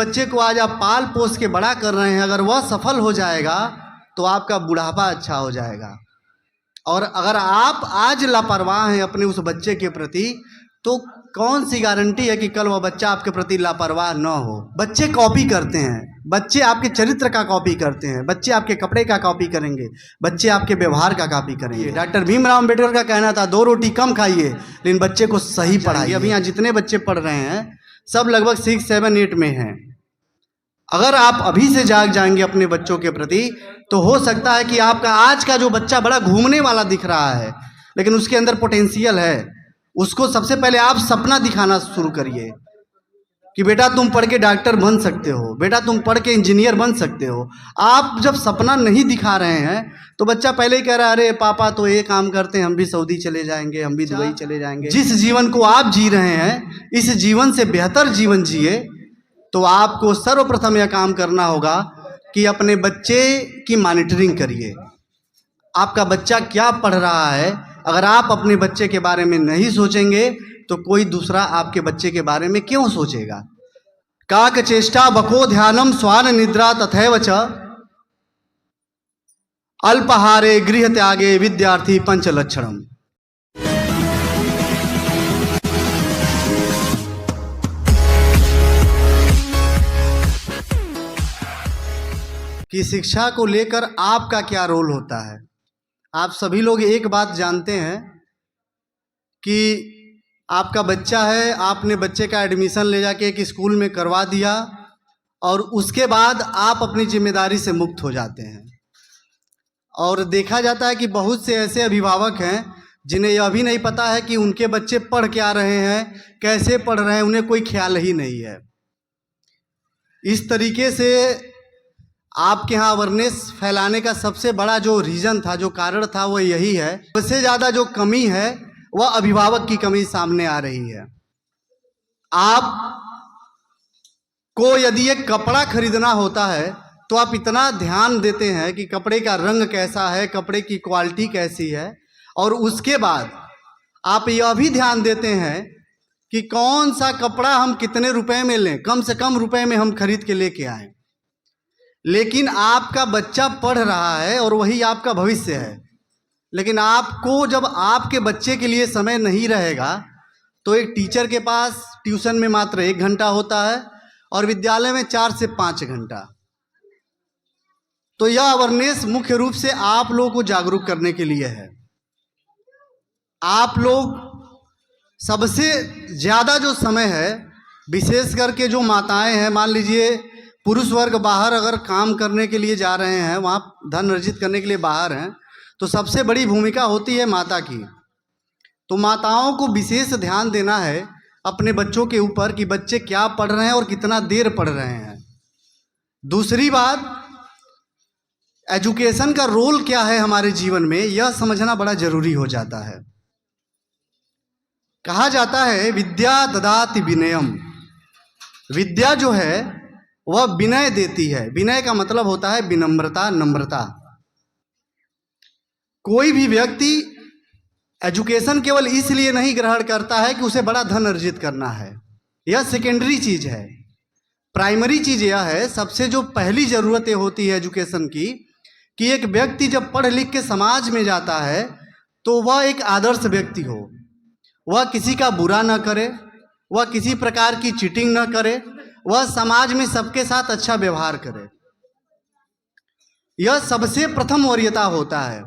बच्चे को आज आप पाल पोस के बड़ा कर रहे हैं, अगर वह सफल हो जाएगा तो आपका बुढ़ापा अच्छा हो जाएगा। और अगर आप आज लापरवाह हैं अपने उस बच्चे के प्रति, तो कौन सी गारंटी है कि कल वह बच्चा आपके प्रति लापरवाह न हो। बच्चे कॉपी करते हैं, बच्चे आपके चरित्र का कॉपी करते हैं, बच्चे आपके कपड़े का कॉपी करेंगे, बच्चे आपके व्यवहार का कॉपी करेंगे। डॉक्टर भीमराव अम्बेडकर का कहना था 2 रोटी कम खाइए लेकिन बच्चे को सही पढ़ाइए। अभी यहाँ जितने बच्चे पढ़ रहे हैं सब लगभग 6, 7, 8 में हैं। अगर आप अभी से जाग जाएंगे अपने बच्चों के प्रति तो हो सकता है कि आपका आज का जो बच्चा बड़ा घूमने वाला दिख रहा है लेकिन उसके अंदर पोटेंशियल है, उसको सबसे पहले आप सपना दिखाना शुरू करिए कि बेटा तुम पढ़ के डॉक्टर बन सकते हो, बेटा तुम पढ़ के इंजीनियर बन सकते हो। आप जब सपना नहीं दिखा रहे हैं तो बच्चा पहले ही कह रहा है अरे पापा तो ये काम करते हैं, हम भी सऊदी चले जाएंगे, हम भी दुबई चले जाएंगे। जिस जीवन को आप जी रहे हैं इस जीवन से बेहतर जीवन जिए। तो आपको सर्वप्रथम यह काम करना होगा कि अपने बच्चे की मॉनिटरिंग करिए। आपका बच्चा क्या पढ़ रहा है, अगर आप अपने बच्चे के बारे में नहीं सोचेंगे तो कोई दूसरा आपके बच्चे के बारे में क्यों सोचेगा। काक चेष्टा बको ध्यानम स्वान निद्रा तथैव च अल्पहारे गृह त्यागे विद्यार्थी पंचलक्षणम। कि शिक्षा को लेकर आपका क्या रोल होता है। आप सभी लोग एक बात जानते हैं कि आपका बच्चा है, आपने बच्चे का एडमिशन ले जाके एक स्कूल में करवा दिया और उसके बाद आप अपनी जिम्मेदारी से मुक्त हो जाते हैं। और देखा जाता है कि बहुत से ऐसे अभिभावक हैं जिन्हें यह भी नहीं पता है कि उनके बच्चे पढ़ क्या रहे हैं, कैसे पढ़ रहे हैं, उन्हें कोई ख्याल ही नहीं है। इस तरीके से आपके यहाँ अवेयरनेस फैलाने का सबसे बड़ा जो रीज़न था, जो कारण था, वो यही है। सबसे ज़्यादा जो कमी है वह अभिभावक की कमी सामने आ रही है। आप को यदि एक कपड़ा खरीदना होता है तो आप इतना ध्यान देते हैं कि कपड़े का रंग कैसा है, कपड़े की क्वालिटी कैसी है, और उसके बाद आप यह भी ध्यान देते हैं कि कौन सा कपड़ा हम कितने रुपए में लें, कम से कम रुपए में हम खरीद के लेके आएं। लेकिन आपका बच्चा पढ़ रहा है और वही आपका भविष्य है। लेकिन आपको जब आपके बच्चे के लिए समय नहीं रहेगा तो एक टीचर के पास ट्यूशन में मात्र 1 घंटा होता है और विद्यालय में 4 से 5 घंटा। तो यह अवेयरनेस मुख्य रूप से आप लोगों को जागरूक करने के लिए है। आप लोग सबसे ज़्यादा जो समय है, विशेष करके जो माताएं हैं, मान लीजिए पुरुष वर्ग बाहर अगर काम करने के लिए जा रहे हैं, वहाँ धन अर्जित करने के लिए बाहर हैं, तो सबसे बड़ी भूमिका होती है माता की। तो माताओं को विशेष ध्यान देना है अपने बच्चों के ऊपर कि बच्चे क्या पढ़ रहे हैं और कितना देर पढ़ रहे हैं। दूसरी बात, एजुकेशन का रोल क्या है हमारे जीवन में, यह समझना बड़ा जरूरी हो जाता है। कहा जाता है विद्या ददाति विनयम। विद्या जो है वह विनय देती है। विनय का मतलब होता है विनम्रता, नम्रता। कोई भी व्यक्ति एजुकेशन केवल इसलिए नहीं ग्रहण करता है कि उसे बड़ा धन अर्जित करना है, यह सेकेंडरी चीज है। प्राइमरी चीज यह है, सबसे जो पहली जरूरतें होती है एजुकेशन की, कि एक व्यक्ति जब पढ़ लिख के समाज में जाता है तो वह एक आदर्श व्यक्ति हो, वह किसी का बुरा न करे, वह किसी प्रकार की चीटिंग न करे, वह समाज में सबके साथ अच्छा व्यवहार करे। यह सबसे प्रथम वरीयता होता है।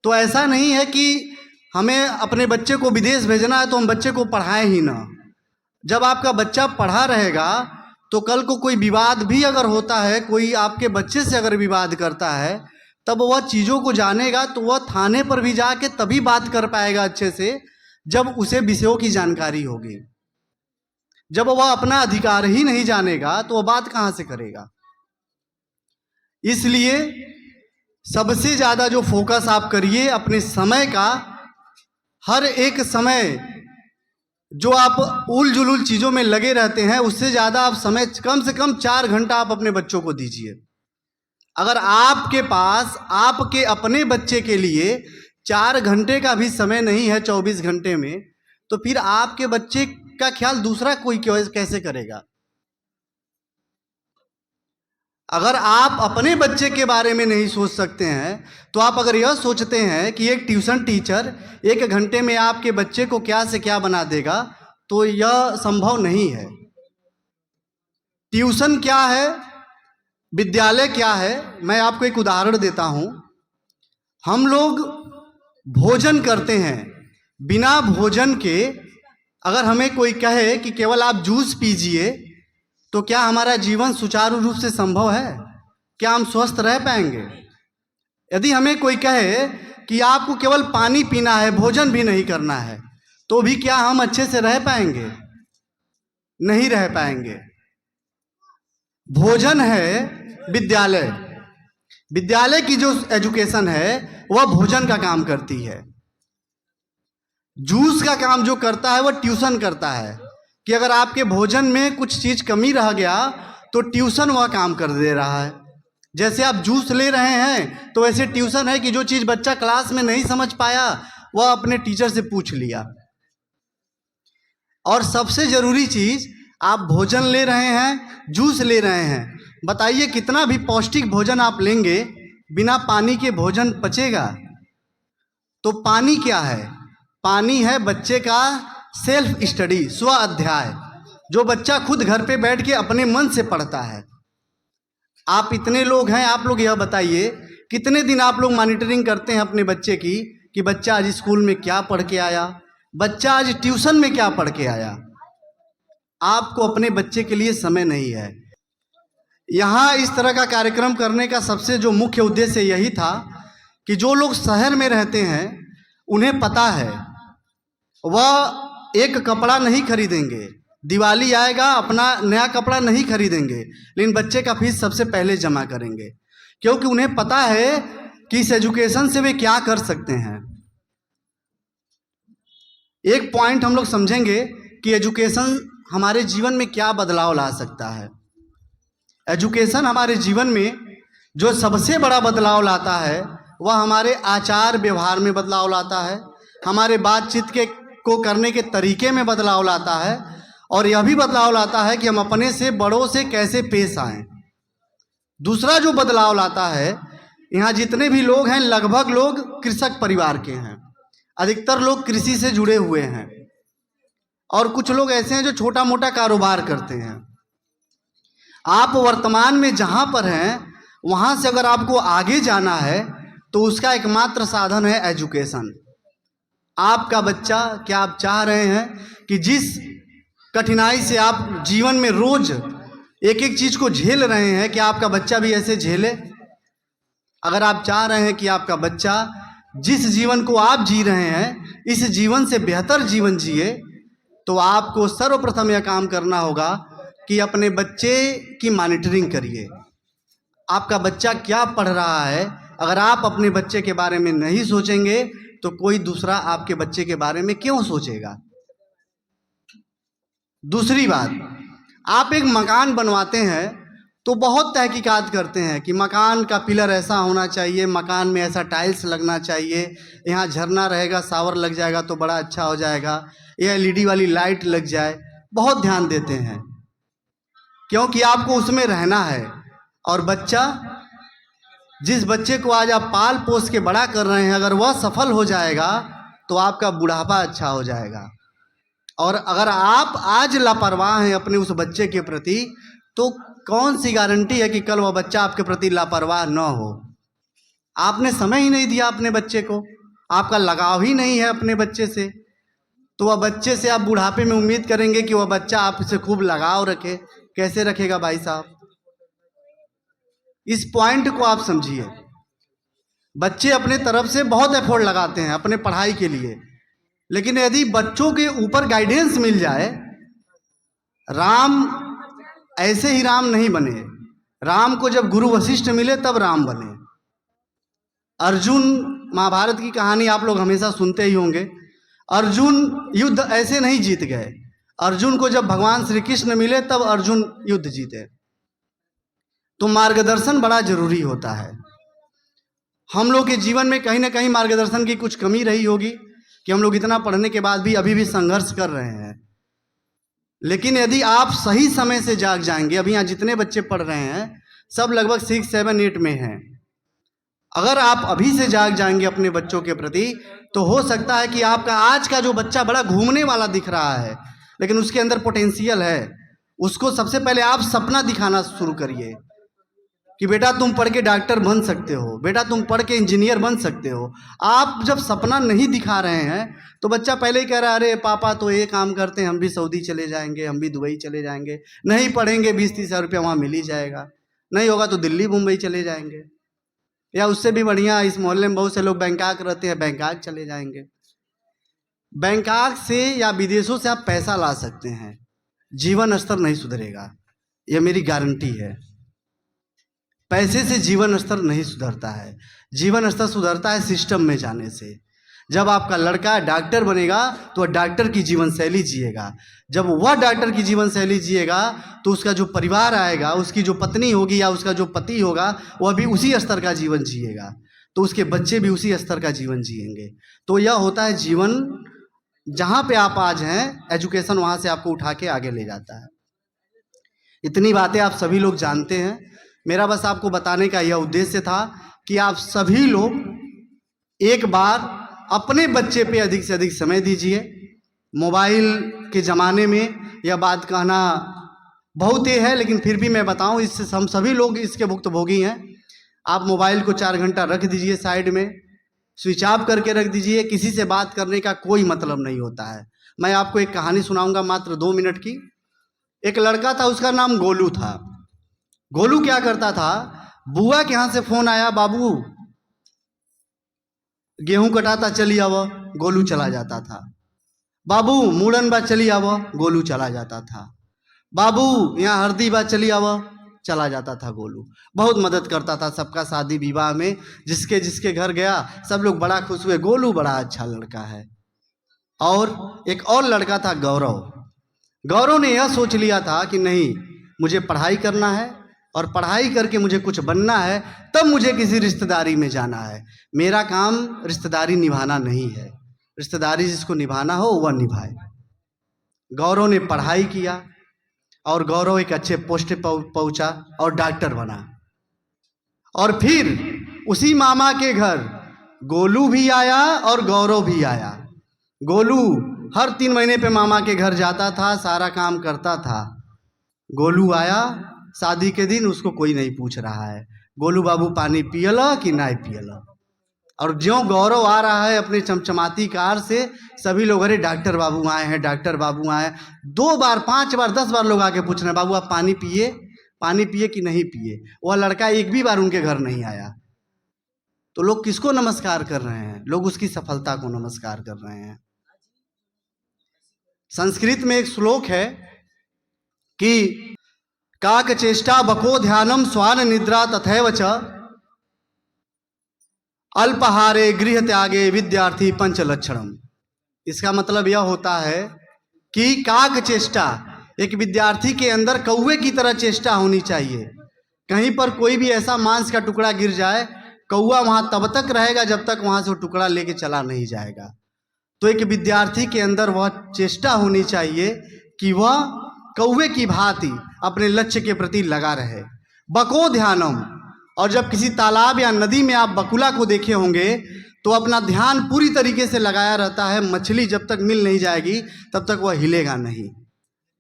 तो ऐसा नहीं है कि हमें अपने बच्चे को विदेश भेजना है तो हम बच्चे को पढ़ाएं ही ना। जब आपका बच्चा पढ़ा रहेगा तो कल को कोई विवाद भी अगर होता है, कोई आपके बच्चे से अगर विवाद करता है, तब वह चीज़ों को जानेगा तो वह थाने पर भी जाके तभी बात कर पाएगा अच्छे से, जब उसे विषयों की जानकारी होगी। जब वह अपना अधिकार ही नहीं जानेगा तो वह बात कहाँ से करेगा। इसलिए सबसे ज़्यादा जो फोकस आप करिए अपने समय का, हर एक समय जो आप उल जुलूल चीज़ों में लगे रहते हैं उससे ज़्यादा आप समय कम से कम 4 घंटा आप अपने बच्चों को दीजिए। अगर आपके पास आपके अपने बच्चे के लिए 4 घंटे का भी समय नहीं है 24 घंटे में, तो फिर आपके बच्चे का ख्याल दूसरा कोई कैसे करेगा। अगर आप अपने बच्चे के बारे में नहीं सोच सकते हैं तो आप अगर यह सोचते हैं कि एक ट्यूशन टीचर 1 घंटे में आपके बच्चे को क्या से क्या बना देगा, तो यह संभव नहीं है। ट्यूशन क्या है, विद्यालय क्या है, मैं आपको एक उदाहरण देता हूँ। हम लोग भोजन करते हैं, बिना भोजन के अगर हमें कोई कहे कि केवल आप जूस पीजिए, तो क्या हमारा जीवन सुचारू रूप से संभव है? क्या हम स्वस्थ रह पाएंगे? यदि हमें कोई कहे कि आपको केवल पानी पीना है, भोजन भी नहीं करना है, तो भी क्या हम अच्छे से रह पाएंगे? नहीं रह पाएंगे। भोजन है विद्यालय, विद्यालय की जो एजुकेशन है वह भोजन का काम करती है। जूस का काम जो करता है वह ट्यूशन करता है, कि अगर आपके भोजन में कुछ चीज़ कमी रह गया तो ट्यूशन वह काम कर दे रहा है। जैसे आप जूस ले रहे हैं तो वैसे ट्यूशन है कि जो चीज़ बच्चा क्लास में नहीं समझ पाया वह अपने टीचर से पूछ लिया। और सबसे ज़रूरी चीज़, आप भोजन ले रहे हैं, जूस ले रहे हैं, बताइए कितना भी पौष्टिक भोजन आप लेंगे, बिना पानी के भोजन पचेगा? तो पानी क्या है? पानी है बच्चे का सेल्फ स्टडी, स्व अध्याय, जो बच्चा खुद घर पे बैठ के अपने मन से पढ़ता है। आप इतने लोग हैं, आप लोग यह बताइए कितने दिन आप लोग मॉनिटरिंग करते हैं अपने बच्चे की कि बच्चा आज स्कूल में क्या पढ़ के आया, बच्चा आज ट्यूशन में क्या पढ़ के आया? आपको अपने बच्चे के लिए समय नहीं है। यहाँ इस तरह का कार्यक्रम करने का सबसे जो मुख्य उद्देश्य यही था कि जो लोग शहर में रहते हैं उन्हें पता है, वह एक कपड़ा नहीं खरीदेंगे, दिवाली आएगा अपना नया कपड़ा नहीं खरीदेंगे, लेकिन बच्चे का फीस सबसे पहले जमा करेंगे, क्योंकि उन्हें पता है कि इस एजुकेशन से वे क्या कर सकते हैं। एक पॉइंट हम लोग समझेंगे कि एजुकेशन हमारे जीवन में क्या बदलाव ला सकता है। एजुकेशन हमारे जीवन में जो सबसे बड़ा बदलाव लाता है वह हमारे आचार व्यवहार में बदलाव लाता है, हमारे बातचीत को करने के तरीके में बदलाव लाता है, और यह भी बदलाव लाता है कि हम अपने से बड़ों से कैसे पेश आएं। दूसरा जो बदलाव लाता है, यहाँ जितने भी लोग हैं लगभग लोग कृषक परिवार के हैं, अधिकतर लोग कृषि से जुड़े हुए हैं, और कुछ लोग ऐसे हैं जो छोटा मोटा कारोबार करते हैं। आप वर्तमान में जहाँ पर हैं वहाँ से अगर आपको आगे जाना है तो उसका एकमात्र साधन है एजुकेशन। आपका बच्चा, क्या आप चाह रहे हैं कि जिस कठिनाई से आप जीवन में रोज एक एक चीज़ को झेल रहे हैं, कि आपका बच्चा भी ऐसे झेले? अगर आप चाह रहे हैं कि आपका बच्चा जिस जीवन को आप जी रहे हैं इस जीवन से बेहतर जीवन जिए, तो आपको सर्वप्रथम यह काम करना होगा कि अपने बच्चे की मॉनिटरिंग करिए। आपका बच्चा क्या पढ़ रहा है? अगर आप अपने बच्चे के बारे में नहीं सोचेंगे तो कोई दूसरा आपके बच्चे के बारे में क्यों सोचेगा? दूसरी बात, आप एक मकान बनवाते हैं तो बहुत तहकीकात करते हैं कि मकान का पिलर ऐसा होना चाहिए, मकान में ऐसा टाइल्स लगना चाहिए, यहाँ झरना रहेगा, शावर लग जाएगा तो बड़ा अच्छा हो जाएगा, यह LED वाली लाइट लग जाए। बहुत ध्यान देते हैं क्योंकि आपको उसमें रहना है। और बच्चा, जिस बच्चे को आज आप पाल पोस के बड़ा कर रहे हैं, अगर वह सफल हो जाएगा तो आपका बुढ़ापा अच्छा हो जाएगा। और अगर आप आज लापरवाह हैं अपने उस बच्चे के प्रति, तो कौन सी गारंटी है कि कल वह बच्चा आपके प्रति लापरवाह न हो? आपने समय ही नहीं दिया अपने बच्चे को, आपका लगाव ही नहीं है अपने बच्चे से, तो वह बच्चे से आप बुढ़ापे में उम्मीद करेंगे कि वह बच्चा आपसे खूब लगाव रखे। कैसे रखेगा भाई साहब? इस पॉइंट को आप समझिए। बच्चे अपने तरफ से बहुत एफर्ट लगाते हैं अपने पढ़ाई के लिए, लेकिन यदि बच्चों के ऊपर गाइडेंस मिल जाए, राम ऐसे ही राम नहीं बने। राम को जब गुरु वशिष्ठ मिले तब राम बने। अर्जुन, महाभारत की कहानी आप लोग हमेशा सुनते ही होंगे, अर्जुन युद्ध ऐसे नहीं जीत गए। अर्जुन को जब भगवान श्री कृष्ण मिले तब अर्जुन युद्ध जीते। तो मार्गदर्शन बड़ा जरूरी होता है। हम लोग के जीवन में कहीं ना कहीं मार्गदर्शन की कुछ कमी रही होगी कि हम लोग इतना पढ़ने के बाद भी अभी भी संघर्ष कर रहे हैं। लेकिन यदि आप सही समय से जाग जाएंगे, अभी यहाँ जितने बच्चे पढ़ रहे हैं सब लगभग 6, 7, 8 में हैं। अगर आप अभी से जाग जाएंगे अपने बच्चों के प्रति, तो हो सकता है कि आपका आज का जो बच्चा बड़ा घूमने वाला दिख रहा है, लेकिन उसके अंदर पोटेंशियल है। उसको सबसे पहले आप सपना दिखाना शुरू करिए कि बेटा तुम पढ़ के डॉक्टर बन सकते हो, बेटा तुम पढ़ के इंजीनियर बन सकते हो। आप जब सपना नहीं दिखा रहे हैं तो बच्चा पहले ही कह रहा है, अरे पापा तो ये काम करते हैं, हम भी सऊदी चले जाएंगे, हम भी दुबई चले जाएंगे, नहीं पढ़ेंगे 20-30 हज़ार रुपया वहाँ मिल ही जाएगा, नहीं होगा तो दिल्ली मुंबई चले जाएंगे, या उससे भी बढ़िया इस मोहल्ले में बहुत से लोग बैंकॉक रहते हैं, बैंकॉक चले जाएंगे। बैंकॉक से या विदेशों से आप पैसा ला सकते हैं, जीवन स्तर नहीं सुधरेगा, यह मेरी गारंटी है। पैसे से जीवन स्तर नहीं सुधरता है, जीवन स्तर सुधरता है सिस्टम में जाने से। जब आपका लड़का डॉक्टर बनेगा तो वह डॉक्टर की जीवन शैली जिएगा, जब वह डॉक्टर की जीवन शैली जिएगा तो उसका जो परिवार आएगा, उसकी जो पत्नी होगी या उसका जो पति होगा, वह भी उसी स्तर का जीवन जिएगा, तो उसके बच्चे भी उसी स्तर का जीवन जिएंगे। तो यह होता है जीवन, जहाँ पे आप आज हैं एजुकेशन वहाँ से आपको उठा के आगे ले जाता है। इतनी बातें आप सभी लोग जानते हैं, मेरा बस आपको बताने का यह उद्देश्य था कि आप सभी लोग एक बार अपने बच्चे पे अधिक से अधिक समय दीजिए। मोबाइल के ज़माने में यह बात कहना बहुत ही है, लेकिन फिर भी मैं बताऊं, इससे हम सभी लोग इसके भुक्तभोगी हैं। आप मोबाइल को 4 घंटा रख दीजिए साइड में, स्विच ऑफ करके रख दीजिए, किसी से बात करने का कोई मतलब नहीं होता है। मैं आपको एक कहानी सुनाऊंगा मात्र 2 मिनट की। एक लड़का था, उसका नाम गोलू था। गोलू क्या करता था, बुआ के यहाँ से फोन आया, बाबू गेहूं कटाता चली आव, गोलू चला जाता था। बाबू मूड़न बा चली आव, गोलू चला जाता था। बाबू यहाँ हल्दी बा चली आव, चला जाता था गोलू। बहुत मदद करता था सबका, शादी विवाह में जिसके जिसके घर गया सब लोग बड़ा खुश हुए, गोलू बड़ा अच्छा लड़का है। और एक और लड़का था गौरव। गौरव ने यह सोच लिया था कि नहीं, मुझे पढ़ाई करना है और पढ़ाई करके मुझे कुछ बनना है, तब मुझे किसी रिश्तेदारी में जाना है। मेरा काम रिश्तेदारी निभाना नहीं है, रिश्तेदारी जिसको निभाना हो वह निभाए। गौरव ने पढ़ाई किया और गौरव एक अच्छे पोस्ट पे पहुंचा और डॉक्टर बना। और फिर उसी मामा के घर गोलू भी आया और गौरव भी आया। गोलू हर 3 महीने पे मामा के घर जाता था, सारा काम करता था। गोलू आया शादी के दिन, उसको कोई नहीं पूछ रहा है, गोलू बाबू पानी पियला कि नहीं पियला। और ज्यों गौरव आ रहा है अपनी चमचमाती कार से, सभी लोग अरे डॉक्टर बाबू आए हैं, डॉक्टर बाबू आए हैं। 2 बार 5 बार 10 बार लोग आके पूछ रहे हैं, बाबू आप पानी पिए कि नहीं पिए। वह लड़का एक भी बार उनके घर नहीं आया। तो लोग किसको नमस्कार कर रहे हैं? लोग उसकी सफलता को नमस्कार कर रहे हैं। संस्कृत में एक श्लोक है कि काक चेष्टा बको ध्यानम स्वान निद्रा तथैव च अल्पहारे गृह त्यागे विद्यार्थी पंच लक्षणम। इसका मतलब यह होता है कि काक चेष्टा, एक विद्यार्थी के अंदर कौवे की तरह चेष्टा होनी चाहिए। कहीं पर कोई भी ऐसा मांस का टुकड़ा गिर जाए, कौवा वहाँ तब तक रहेगा जब तक वहाँ से वो टुकड़ा लेके चला नहीं जाएगा। तो एक विद्यार्थी के अंदर वह चेष्टा होनी चाहिए कि वह कौवे की भांति अपने लक्ष्य के प्रति लगा रहे। बको ध्यानम, और जब किसी तालाब या नदी में आप बकुला को देखे होंगे तो अपना ध्यान पूरी तरीके से लगाया रहता है। मछली जब तक मिल नहीं जाएगी तब तक वह हिलेगा नहीं।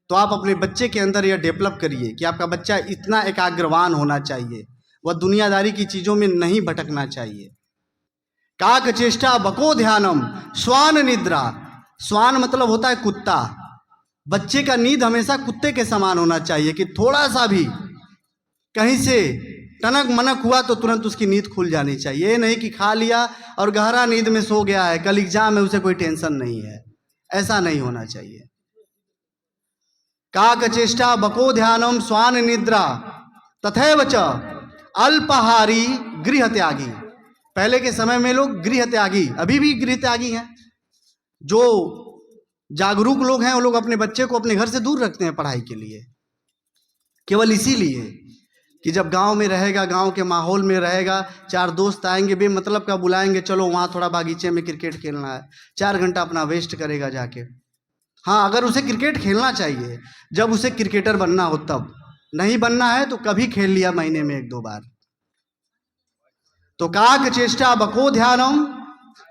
तो आप अपने बच्चे के अंदर यह डेवलप करिए कि आपका बच्चा इतना एकाग्रवान होना चाहिए, वह दुनियादारी की चीज़ों में नहीं भटकना चाहिए। काक चेष्टा बको ध्यानम स्वान निद्रा। स्वान मतलब होता है कुत्ता। बच्चे का नींद हमेशा कुत्ते के समान होना चाहिए कि थोड़ा सा भी कहीं से टनक मनक हुआ तो तुरंत उसकी नींद खुल जानी चाहिए। ये नहीं कि खा लिया और गहरा नींद में सो गया है, कल एग्जाम है, उसे कोई टेंशन नहीं है, ऐसा नहीं होना चाहिए। काक चेष्टा बको ध्यानम स्वान निद्रा तथैव च अल्पहारी गृह त्यागी। पहले के समय में लोग गृह त्यागी, अभी भी गृह त्यागी हैं। जो जागरूक लोग हैं वो लोग अपने बच्चे को अपने घर से दूर रखते हैं पढ़ाई के लिए, केवल इसीलिए कि जब गांव में रहेगा, गांव के माहौल में रहेगा, 4 दोस्त आएंगे बेमतलब का बुलाएंगे, चलो वहाँ थोड़ा बागीचे में क्रिकेट खेलना है, 4 घंटा अपना वेस्ट करेगा जाके। हाँ, अगर उसे क्रिकेट खेलना चाहिए, जब उसे क्रिकेटर बनना हो तब, नहीं बनना है तो कभी खेल लिया महीने में 1-2 बार। तो काक चेष्टा बको ध्यानम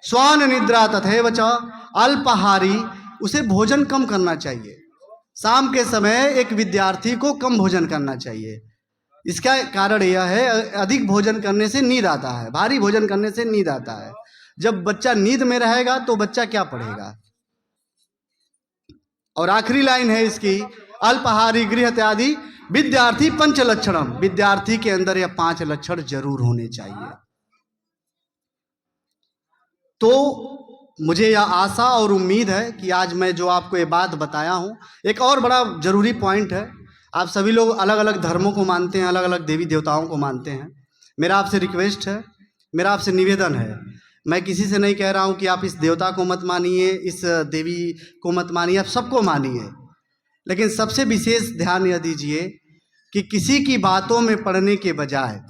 स्वान निद्रा तथैव च अल्पाहारी, उसे भोजन कम करना चाहिए। शाम के समय एक विद्यार्थी को कम भोजन करना चाहिए। इसका कारण यह है, अधिक भोजन करने से नींद आता है, भारी भोजन करने से नींद आता है। जब बच्चा नींद में रहेगा तो बच्चा क्या पढ़ेगा। और आखिरी लाइन है इसकी, अल्पाहारी गृह त्यागी विद्यार्थी पंच लक्षणम, विद्यार्थी के अंदर यह 5 लक्षण जरूर होने चाहिए। तो मुझे यह आशा और उम्मीद है कि आज मैं जो आपको ये बात बताया हूँ, एक और बड़ा जरूरी पॉइंट है। आप सभी लोग अलग अलग धर्मों को मानते हैं, अलग अलग देवी देवताओं को मानते हैं। मेरा आपसे रिक्वेस्ट है, मेरा आपसे निवेदन है, मैं किसी से नहीं कह रहा हूँ कि आप इस देवता को मत मानिए, इस देवी को मत मानिए, आप सबको मानिए। लेकिन सबसे विशेष ध्यान यह दीजिए कि किसी की बातों में पड़ने के बजाय,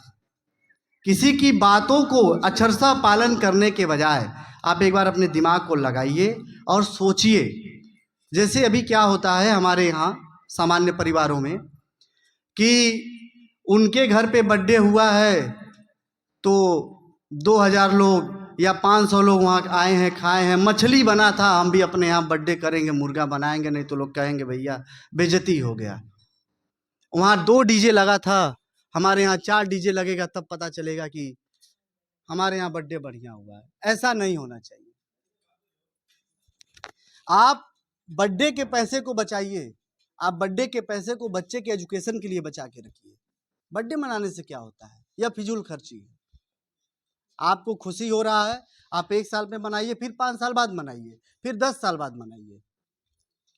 किसी की बातों को अक्षरशः पालन करने के बजाय आप एक बार अपने दिमाग को लगाइए और सोचिए। जैसे अभी क्या होता है हमारे यहाँ सामान्य परिवारों में कि उनके घर पे बर्थडे हुआ है तो 2000 लोग या 500 लोग वहाँ आए हैं, खाए हैं, मछली बना था, हम भी अपने यहाँ बर्थडे करेंगे, मुर्गा बनाएंगे, नहीं तो लोग कहेंगे भैया बेइज्जती हो गया। वहाँ 2 डीजे लगा था, हमारे यहाँ 4 डीजे लगेगा, तब पता चलेगा कि हमारे यहाँ बर्थडे बढ़िया हुआ है। ऐसा नहीं होना चाहिए। आप बर्थडे के पैसे को बचाइए, आप बर्थडे के पैसे को बच्चे के एजुकेशन के लिए बचा के रखिए। बर्थडे मनाने से क्या होता है, यह फिजूल खर्ची है। आपको खुशी हो रहा है, आप 1 साल में मनाइए, फिर 5 साल बाद मनाइए, फिर 10 साल बाद मनाइए।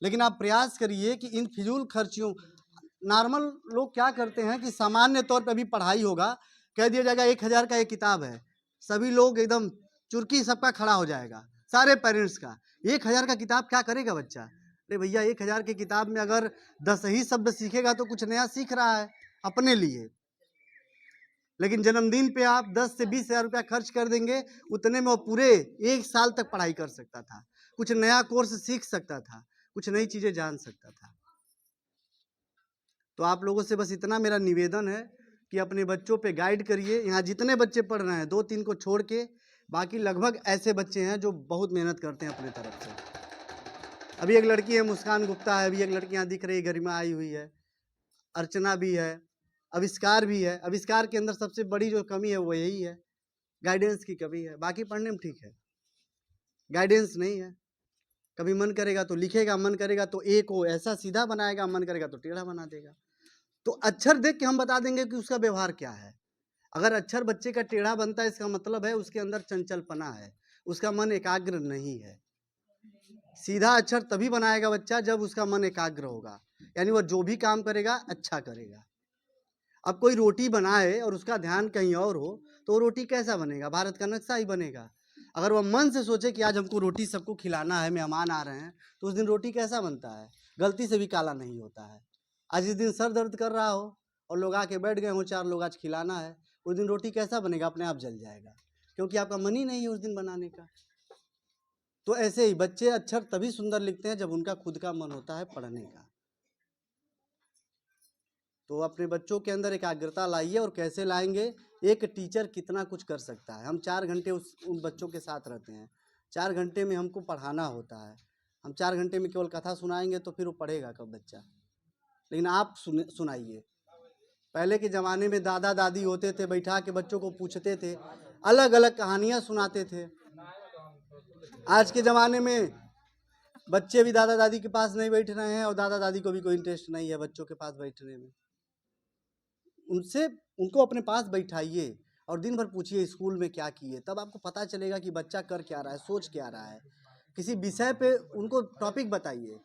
लेकिन आप प्रयास करिए कि इन फिजूल खर्चियों, नॉर्मल लोग क्या करते हैं कि सामान्य तौर पे अभी पढ़ाई होगा, कह दिया जाएगा 1000 का एक किताब है, सभी लोग एकदम चुरकी सबका खड़ा हो जाएगा, सारे पेरेंट्स का। 1000 का किताब क्या करेगा बच्चा? अरे भैया 1000 की किताब में अगर 10 ही शब्द सीखेगा तो कुछ नया सीख रहा है अपने लिए। लेकिन जन्मदिन पे आप 10 से 20 हजार रुपया खर्च कर देंगे, उतने में वो पूरे 1 साल तक पढ़ाई कर सकता था, कुछ नया कोर्स सीख सकता था, कुछ नई चीजें जान सकता था। तो आप लोगों से बस इतना मेरा निवेदन है कि अपने बच्चों पे गाइड करिए। यहाँ जितने बच्चे पढ़ रहे हैं 2-3 को छोड़ के बाकी लगभग ऐसे बच्चे हैं जो बहुत मेहनत करते हैं अपने तरफ से। अभी एक लड़की है मुस्कान गुप्ता है, अभी एक लड़की यहाँ दिख रही है गरिमा आई हुई है, अर्चना भी है, आविष्कार भी है। आविष्कार के अंदर सबसे बड़ी जो कमी है वो यही है, गाइडेंस की कमी है। बाकी पढ़ने में ठीक है, गाइडेंस नहीं है। कभी मन करेगा तो लिखेगा, मन करेगा तो ए को ऐसा सीधा बनाएगा, मन करेगा तो टेढ़ा बना देगा। तो अक्षर देख के हम बता देंगे कि उसका व्यवहार क्या है। अगर अक्षर बच्चे का टेढ़ा बनता है, इसका मतलब है उसके अंदर चंचलपना है, उसका मन एकाग्र नहीं है। सीधा अक्षर तभी बनाएगा बच्चा जब उसका मन एकाग्र होगा, यानी वह जो भी काम करेगा अच्छा करेगा। अब कोई रोटी बनाए और उसका ध्यान कहीं और हो तो वो रोटी कैसा बनेगा? भारत का नक्शा ही बनेगा। अगर वह मन से सोचे कि आज हमको रोटी सबको खिलाना है, मेहमान आ रहे हैं, तो उस दिन रोटी कैसा बनता है? गलती से भी काला नहीं होता है। आज इस दिन सर दर्द कर रहा हो और लोग आके बैठ गए हो, 4 लोग आज खिलाना है, उस दिन रोटी कैसा बनेगा? अपने आप जल जाएगा, क्योंकि आपका मन ही नहीं है उस दिन बनाने का। तो ऐसे ही बच्चे अक्षर तभी सुंदर लिखते हैं जब उनका खुद का मन होता है पढ़ने का। तो अपने बच्चों के अंदर एकाग्रता लाइए। और कैसे लाएंगे? एक टीचर कितना कुछ कर सकता है। हम 4 घंटे उन बच्चों के साथ रहते हैं, 4 घंटे में हमको पढ़ाना होता है। हम 4 घंटे में केवल कथा सुनाएंगे तो फिर वो पढ़ेगा कब बच्चा? लेकिन आप सुनाइए। पहले के ज़माने में दादा दादी होते थे, बैठा के बच्चों को पूछते थे, अलग अलग कहानियाँ सुनाते थे। आज के ज़माने में बच्चे भी दादा दादी के पास नहीं बैठ रहे हैं और दादा दादी को भी कोई इंटरेस्ट नहीं है बच्चों के पास बैठने में। उनको अपने पास बैठाइए और दिन भर पूछिए स्कूल में क्या किए, तब आपको पता चलेगा कि बच्चा कर क्या रहा है, सोच क्या रहा है। किसी विषय पे उनको टॉपिक बताइए।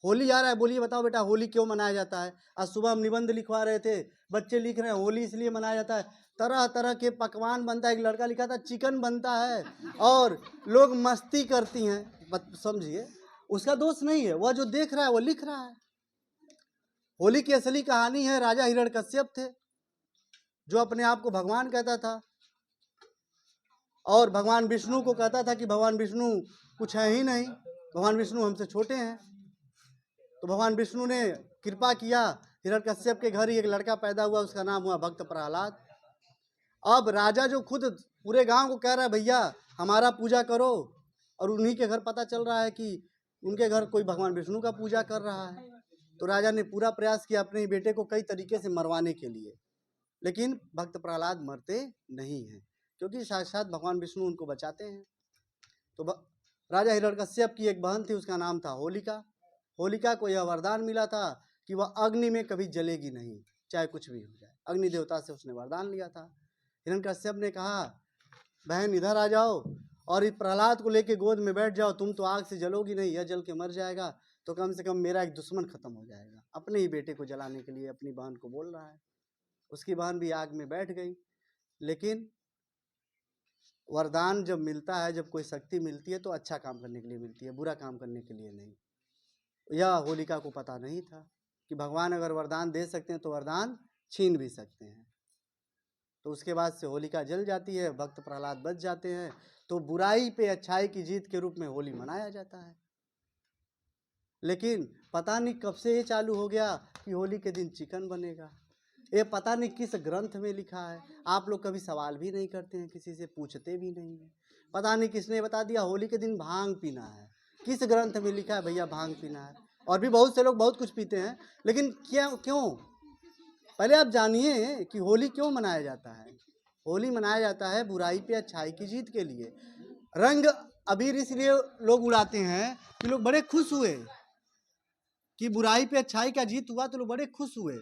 होली आ रहा है, बोलिए बताओ बेटा होली क्यों मनाया जाता है? आज सुबह हम निबंध लिखवा रहे थे, बच्चे लिख रहे हैं होली इसलिए मनाया जाता है, तरह तरह के पकवान बनता है। एक लड़का लिखा था चिकन बनता है और लोग मस्ती करती हैं। समझिए, उसका दोष नहीं है, वह जो देख रहा है वो लिख रहा है। होली की असली कहानी है, राजा हिरण्यकश्यप थे जो अपने आप को भगवान कहता था और भगवान विष्णु को कहता था कि भगवान विष्णु कुछ है ही नहीं, भगवान विष्णु हमसे छोटे हैं। तो भगवान विष्णु ने कृपा किया हिरण्यकश्यप के घर ही एक लड़का पैदा हुआ, उसका नाम हुआ भक्त प्रहलाद। अब राजा जो खुद पूरे गांव को कह रहा है भैया हमारा पूजा करो, और उन्हीं के घर पता चल रहा है कि उनके घर कोई भगवान विष्णु का पूजा कर रहा है, तो राजा ने पूरा प्रयास किया अपने बेटे को कई तरीके से मरवाने के लिए, लेकिन भक्त प्रहलाद मरते नहीं हैं क्योंकि साक्षात भगवान विष्णु उनको बचाते हैं। तो राजा हिरण्यकश्यप की एक बहन थी, उसका नाम था होलिका। होलिका को यह वरदान मिला था कि वह अग्नि में कभी जलेगी नहीं, चाहे कुछ भी हो जाए। अग्नि देवता से उसने वरदान लिया था। हिरण्यकश्यप ने कहा बहन इधर आ जाओ और इस प्रहलाद को लेके गोद में बैठ जाओ, तुम तो आग से जलोगी नहीं, यह जल के मर जाएगा तो कम से कम मेरा एक दुश्मन खत्म हो जाएगा। अपने ही बेटे को जलाने के लिए अपनी बहन को बोल रहा है। उसकी बहन भी आग में बैठ गई। लेकिन वरदान जब मिलता है, जब कोई शक्ति मिलती है तो अच्छा काम करने के लिए मिलती है, बुरा काम करने के लिए नहीं। यह होलिका को पता नहीं था कि भगवान अगर वरदान दे सकते हैं तो वरदान छीन भी सकते हैं। तो उसके बाद से होलिका जल जाती है, भक्त प्रहलाद बच जाते हैं। तो बुराई पे अच्छाई की जीत के रूप में होली मनाया जाता है। लेकिन पता नहीं कब से ये चालू हो गया कि होली के दिन चिकन बनेगा। ये पता नहीं किस ग्रंथ में लिखा है। आप लोग कभी सवाल भी नहीं करते हैं, किसी से पूछते भी नहीं है। पता नहीं किसने बता दिया होली के दिन भांग पीना है। किस ग्रंथ में लिखा है भैया भांग पीना है? और भी बहुत से लोग बहुत कुछ पीते हैं, लेकिन क्यों? पहले आप जानिए कि होली क्यों मनाया जाता है। होली मनाया जाता है बुराई पे अच्छाई की जीत के लिए। रंग अबीर इसलिए लोग उड़ाते हैं कि लोग बड़े खुश हुए कि बुराई पे अच्छाई का जीत हुआ, तो लोग बड़े खुश हुए,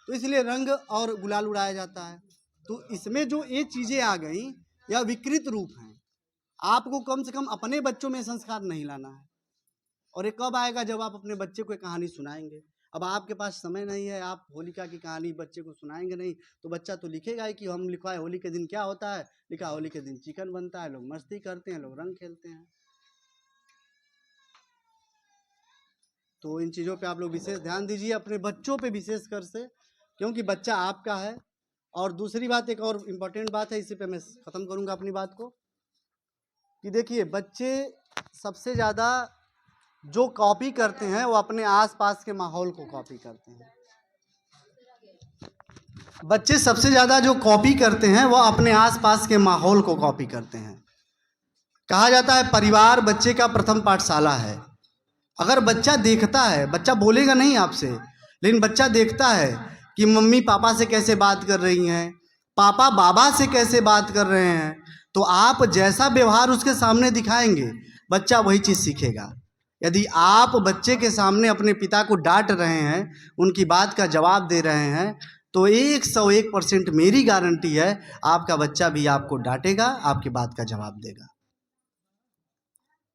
तो इसलिए रंग और गुलाल उड़ाया जाता है। तो इसमें जो ये चीज़ें आ गई यह विकृत रूप हैं। आपको कम से कम अपने बच्चों में संस्कार नहीं लाना है। और ये कब आएगा? जब आप अपने बच्चे को एक कहानी सुनाएंगे। अब आपके पास समय नहीं है, आप होलिका की कहानी बच्चे को सुनाएंगे नहीं, तो बच्चा तो लिखेगा ही कि हम लिखवाए होली के दिन क्या होता है। लिखा होली के दिन चिकन बनता है, लोग मस्ती करते हैं, लोग रंग खेलते हैं। तो इन चीज़ों पे आप लोग विशेष ध्यान दीजिए, अपने बच्चों पे विशेष कर से, क्योंकि बच्चा आपका है। और दूसरी बात, एक और इम्पोर्टेंट बात है, इसी पे मैं ख़त्म करूँगा अपनी बात को, कि देखिए बच्चे सबसे ज़्यादा जो कॉपी करते हैं वो अपने आसपास के माहौल को कॉपी करते हैं। बच्चे सबसे ज़्यादा जो कॉपी करते हैं वो अपने आसपास के माहौल को कॉपी करते हैं। कहा जाता है परिवार बच्चे का प्रथम पाठशाला है। अगर बच्चा देखता है, बच्चा बोलेगा नहीं आपसे, लेकिन बच्चा देखता है कि मम्मी पापा से कैसे बात कर रही हैं, पापा बाबा से कैसे बात कर रहे हैं, तो आप जैसा व्यवहार उसके सामने दिखाएंगे बच्चा वही चीज़ सीखेगा। यदि आप बच्चे के सामने अपने पिता को डांट रहे हैं, उनकी बात का जवाब दे रहे हैं, तो 101% मेरी गारंटी है आपका बच्चा भी आपको डांटेगा, आपकी बात का जवाब देगा।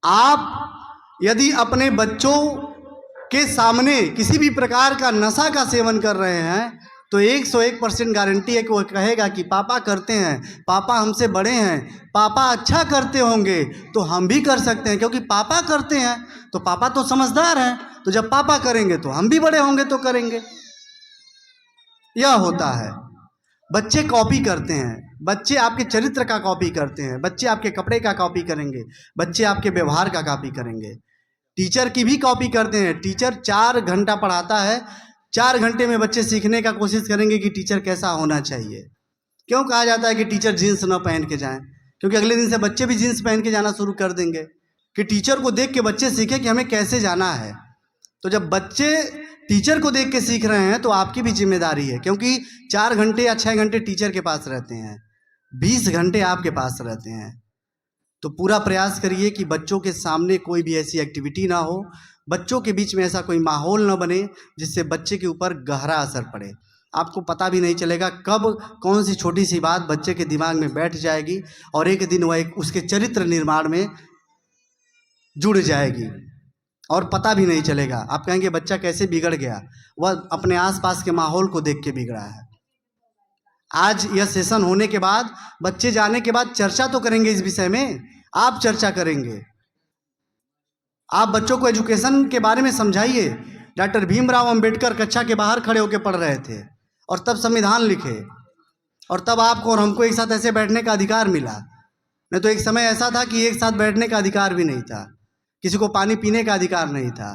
आप यदि अपने बच्चों के सामने किसी भी प्रकार का नशा का सेवन कर रहे हैं, तो 101% गारंटी है कि वो कहेगा कि पापा करते हैं, पापा हमसे बड़े हैं, पापा अच्छा करते होंगे तो हम भी कर सकते हैं, क्योंकि पापा करते हैं तो पापा तो समझदार हैं, तो जब पापा करेंगे तो हम भी बड़े होंगे तो करेंगे। यह होता है। बच्चे कॉपी करते हैं, बच्चे आपके चरित्र का कॉपी करते हैं, बच्चे आपके कपड़े का कॉपी करेंगे, बच्चे आपके व्यवहार का कॉपी करेंगे, टीचर की भी कॉपी करते हैं। टीचर 4 घंटा पढ़ाता है, 4 घंटे में बच्चे सीखने का कोशिश करेंगे कि टीचर कैसा होना चाहिए। क्यों कहा जाता है कि टीचर जीन्स न पहन के जाएं? क्योंकि अगले दिन से बच्चे भी जीन्स पहन के जाना शुरू कर देंगे, कि टीचर को देख के बच्चे सीखे कि हमें कैसे जाना है। तो जब बच्चे टीचर को देख के सीख रहे हैं तो आपकी भी जिम्मेदारी है, क्योंकि 4 घंटे या 6 घंटे टीचर के पास रहते हैं, 20 घंटे आपके पास रहते हैं। तो पूरा प्रयास करिए कि बच्चों के सामने कोई भी ऐसी एक्टिविटी ना हो, बच्चों के बीच में ऐसा कोई माहौल ना बने जिससे बच्चे के ऊपर गहरा असर पड़े। आपको पता भी नहीं चलेगा कब कौन सी छोटी सी बात बच्चे के दिमाग में बैठ जाएगी और एक दिन वह उसके चरित्र निर्माण में जुड़ जाएगी और पता भी नहीं चलेगा। आप कहेंगे बच्चा कैसे बिगड़ गया? वह अपने आसपास के माहौल को देख के बिगड़ा है। आज यह सेशन होने के बाद, बच्चे जाने के बाद चर्चा तो करेंगे इस विषय में, आप चर्चा करेंगे, आप बच्चों को एजुकेशन के बारे में समझाइए। डॉक्टर भीमराव अंबेडकर कक्षा के बाहर खड़े होकर पढ़ रहे थे और तब संविधान लिखे, और तब आपको और हमको एक साथ ऐसे बैठने का अधिकार मिला। नहीं तो एक समय ऐसा था कि एक साथ बैठने का अधिकार भी नहीं था, किसी को पानी पीने का अधिकार नहीं था,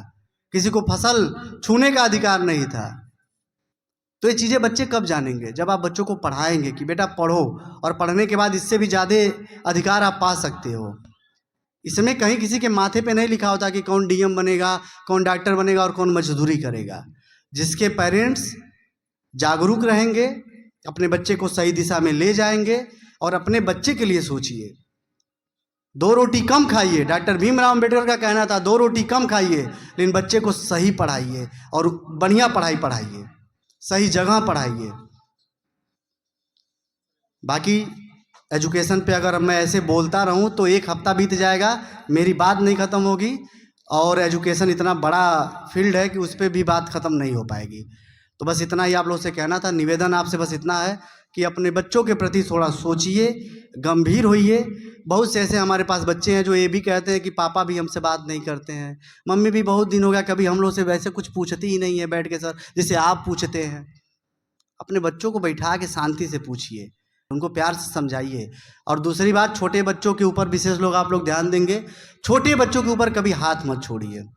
किसी को फसल छूने का अधिकार नहीं था। तो ये चीज़ें बच्चे कब जानेंगे? जब आप बच्चों को पढ़ाएंगे कि बेटा पढ़ो, और पढ़ने के बाद इससे भी ज़्यादा अधिकार आप पा सकते हो। इसमें कहीं किसी के माथे पे नहीं लिखा होता कि कौन डीएम बनेगा, कौन डॉक्टर बनेगा और कौन मजदूरी करेगा। जिसके पेरेंट्स जागरूक रहेंगे, अपने बच्चे को सही दिशा में ले जाएंगे और अपने बच्चे के लिए सोचिए। 2 रोटी कम खाइए, डॉक्टर भीमराव अम्बेडकर का कहना था 2 रोटी कम खाइए, लेकिन बच्चे को सही पढ़ाइए और बढ़िया पढ़ाई पढ़ाइए, सही जगह पढ़ाइए। बाकी एजुकेशन पे अगर मैं ऐसे बोलता रहूं तो 1 हफ्ता बीत जाएगा, मेरी बात नहीं ख़त्म होगी, और एजुकेशन इतना बड़ा फील्ड है कि उस पर भी बात ख़त्म नहीं हो पाएगी। तो बस इतना ही आप लोगों से कहना था। निवेदन आपसे बस इतना है कि अपने बच्चों के प्रति थोड़ा सोचिए, गंभीर होइए। बहुत से ऐसे हमारे पास बच्चे हैं जो ये भी कहते हैं कि पापा भी हमसे बात नहीं करते हैं, मम्मी भी बहुत दिन हो गया कभी हम लोग से वैसे कुछ पूछती ही नहीं है बैठ के सर जैसे आप पूछते हैं। अपने बच्चों को बैठा के शांति से पूछिए, उनको प्यार से समझाइए। और दूसरी बात, छोटे बच्चों के ऊपर विशेष लोग आप लोग ध्यान देंगे, छोटे बच्चों के ऊपर कभी हाथ मत छोड़िए।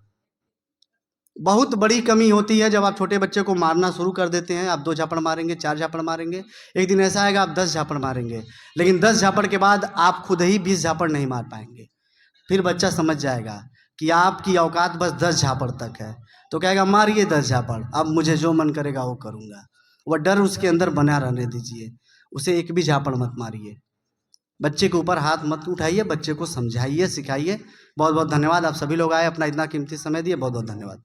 बहुत बड़ी कमी होती है जब आप छोटे बच्चे को मारना शुरू कर देते हैं। आप 2 झापड़ मारेंगे, 4 झापड़ मारेंगे, एक दिन ऐसा आएगा आप 10 झापड़ मारेंगे, लेकिन 10 झापड़ के बाद आप खुद ही 20 झापड़ नहीं मार पाएंगे। फिर बच्चा समझ जाएगा कि आपकी औकात बस 10 झापड़ तक है, तो कहेगा मारिए 10 झापड़, अब मुझे जो मन करेगा वो करूँगा। वह डर उसके अंदर बना रहने दीजिए, उसे एक भी झापड़ मत मारिए। बच्चे के ऊपर हाथ मत उठाइए, बच्चे को समझाइए, सिखाइए। बहुत बहुत धन्यवाद, आप सभी लोग आए, अपना इतना कीमती समय दिए, बहुत बहुत धन्यवाद।